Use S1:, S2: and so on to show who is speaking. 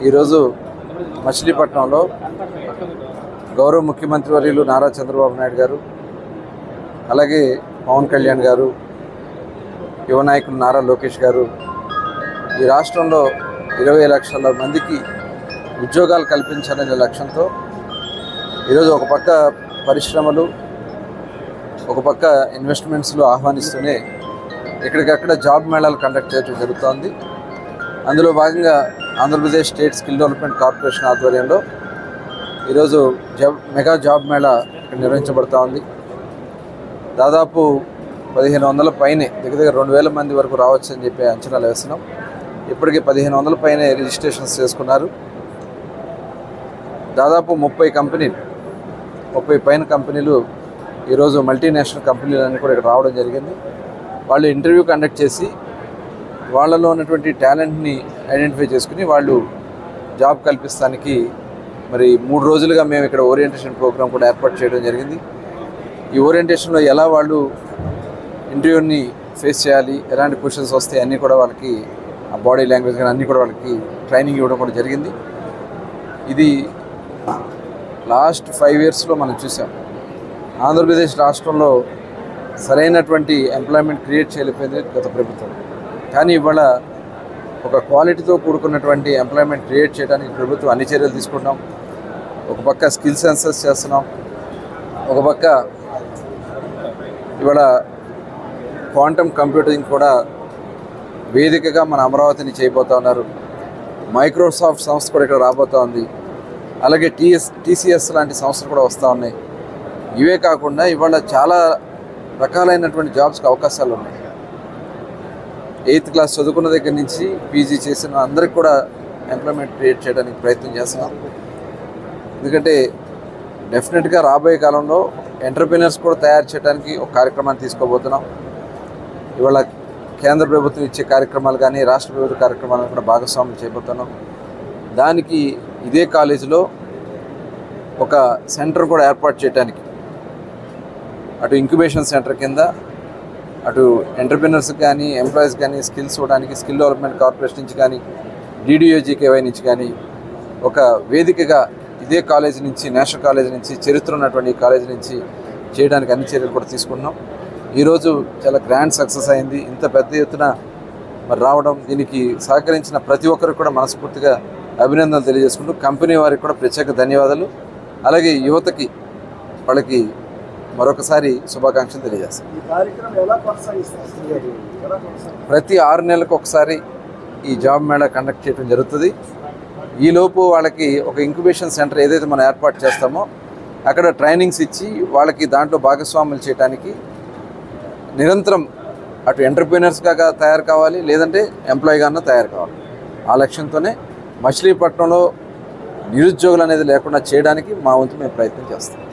S1: ఈరోజు మచిలీపట్నంలో గౌరవ ముఖ్యమంత్రి వర్యులు నారా చంద్రబాబు నాయుడు గారు, అలాగే పవన్ కళ్యాణ్ గారు, యువ నాయకులు నారా లోకేష్ గారు ఈ రాష్ట్రంలో 20 లక్షల మందికి ఉద్యోగాలు కల్పించాలనే లక్ష్యంతో ఈరోజు ఒక పక్క పరిశ్రమలు, ఒక పక్క ఇన్వెస్ట్మెంట్స్లో ఆహ్వానిస్తూనే ఎక్కడికక్కడ జాబ్ మేళాలు కండక్ట్ చేయడం జరుగుతోంది. అందులో భాగంగా Andhra Pradesh state skill development corporation ఆధ్వర్యంలో ఈరోజు మెగా జాబ్ మేళా ఇక్కడ నిర్వహించబడుతూ ఉంది. దాదాపు 1500 పైనే, దగ్గర 2000 మంది వరకు రావచ్చు అని చెప్పి అంచనాలు వేస్తున్నాం. ఇప్పటికీ 1500 పైనే రిజిస్ట్రేషన్స్ చేసుకున్నారు. దాదాపు 30 పైన కంపెనీలు ఈరోజు మల్టీనేషనల్ కంపెనీలన్నీ కూడా ఇక్కడ రావడం జరిగింది. వాళ్ళు ఇంటర్వ్యూ కండక్ట్ చేసి వాళ్ళలో ఉన్నటువంటి టాలెంట్ని ఐడెంటిఫై చేసుకుని వాళ్ళు జాబ్ కల్పిస్తానికి మరి 3 రోజులుగా మేము ఇక్కడ ఓరియంటేషన్ ప్రోగ్రామ్ కూడా ఏర్పాటు చేయడం జరిగింది. ఈ ఓరియంటేషన్లో ఎలా వాళ్ళు ఇంటర్వ్యూని ఫేస్ చేయాలి, ఎలాంటి క్వశ్చన్స్ వస్తాయి అన్నీ కూడా వాళ్ళకి, ఆ బాడీ లాంగ్వేజ్ కానీ అన్నీ కూడా వాళ్ళకి ట్రైనింగ్ ఇవ్వడం కూడా జరిగింది. ఇది లాస్ట్ 5 yearsలో మనం చూసాం. ఆంధ్రప్రదేశ్ రాష్ట్రంలో సరైనటువంటి ఎంప్లాయ్మెంట్ క్రియేట్ చేయలేకపోయింది గత ప్రభుత్వం. కానీ ఇవాళ ఒక క్వాలిటీతో కూడుకున్నటువంటి ఎంప్లాయ్మెంట్ క్రియేట్ చేయడానికి ప్రభుత్వం అన్ని చర్యలు తీసుకుంటున్నాం. ఒక పక్క స్కిల్ సెన్సస్ చేస్తున్నాం, ఒక పక్క ఇవాళ క్వాంటమ్ కంప్యూటింగ్ కూడా వేదికగా మన అమరావతిని చేయబోతూ ఉన్నారు. మైక్రోసాఫ్ట్ సంస్థ కూడా ఇక్కడ రాబోతూ ఉంది. అలాగే TCS లాంటి సంస్థలు కూడా వస్తూ ఉన్నాయి. ఇవే కాకుండా ఇవాళ చాలా రకాలైనటువంటి జాబ్స్కి అవకాశాలు ఉన్నాయి. 8th క్లాస్ చదువుకున్న దగ్గర నుంచి PG చేసిన అందరికి కూడా ఎంప్లాయ్మెంట్ క్రియేట్ చేయడానికి ప్రయత్నం చేస్తున్నాం. ఎందుకంటే డెఫినెట్గా రాబోయే కాలంలో ఎంటర్‌ప్రెన్యూర్స్ కూడా తయారు చేయడానికి ఒక కార్యక్రమాన్ని తీసుకోబోతున్నాం. ఇవాళ కేంద్ర ప్రభుత్వం ఇచ్చే కార్యక్రమాలు కానీ రాష్ట్ర ప్రభుత్వ కార్యక్రమాలను కూడా భాగస్వామ్యం చేయబోతున్నాం. దానికి ఇదే కాలేజీలో ఒక సెంటర్ కూడా ఏర్పాటు చేయడానికి, అటు ఇంక్యుబేషన్ సెంటర్ కింద అటు ఎంటర్‌ప్రెన్యూర్స్ కానీ ఎంప్లాయీస్ కానీ స్కిల్స్ ఇవ్వడానికి స్కిల్ డెవలప్మెంట్ కార్పొరేషన్ నుంచి కానీ DDOGKY నుంచి కానీ ఒక వేదికగా ఇదే కాలేజీ నుంచి, నేషనల్ కాలేజీ నుంచి, చరిత్ర ఉన్నటువంటి ఈ కాలేజీ నుంచి చేయడానికి అన్ని చర్యలు కూడా తీసుకున్నాం. ఈరోజు చాలా గ్రాండ్ సక్సెస్ అయింది. ఇంత పెద్ద ఎత్తున మరి రావడం, దీనికి సహకరించిన ప్రతి ఒక్కరికి కూడా మనస్ఫూర్తిగా అభినందనలు తెలియజేసుకుంటూ కంపెనీ వారికి కూడా ప్రత్యేక ధన్యవాదాలు, అలాగే యువతకి వాళ్ళకి మరొకసారి శుభాకాంక్షలు తెలియజేస్తాం. ప్రతి 6 నెలలకు ఒకసారి ఈ జాబ్ మేళా కండక్ట్ చేయడం జరుగుతుంది. ఈలోపు వాళ్ళకి ఒక ఇంక్యుబేషన్ సెంటర్ ఏదైతే మనం ఏర్పాటు చేస్తామో అక్కడ ట్రైనింగ్స్ ఇచ్చి వాళ్ళకి దాంట్లో భాగస్వాములు చేయడానికి నిరంతరం అటు ఎంటర్‌ప్రెన్యూర్స్గా తయారు కావాలి, లేదంటే ఎంప్లాయీగానే తయారు కావాలి. ఆ లక్ష్యంతోనే మచిలీపట్నంలో నిరుద్యోగులు అనేది లేకుండా చేయడానికి మా వంతు మేము ప్రయత్నం చేస్తాం.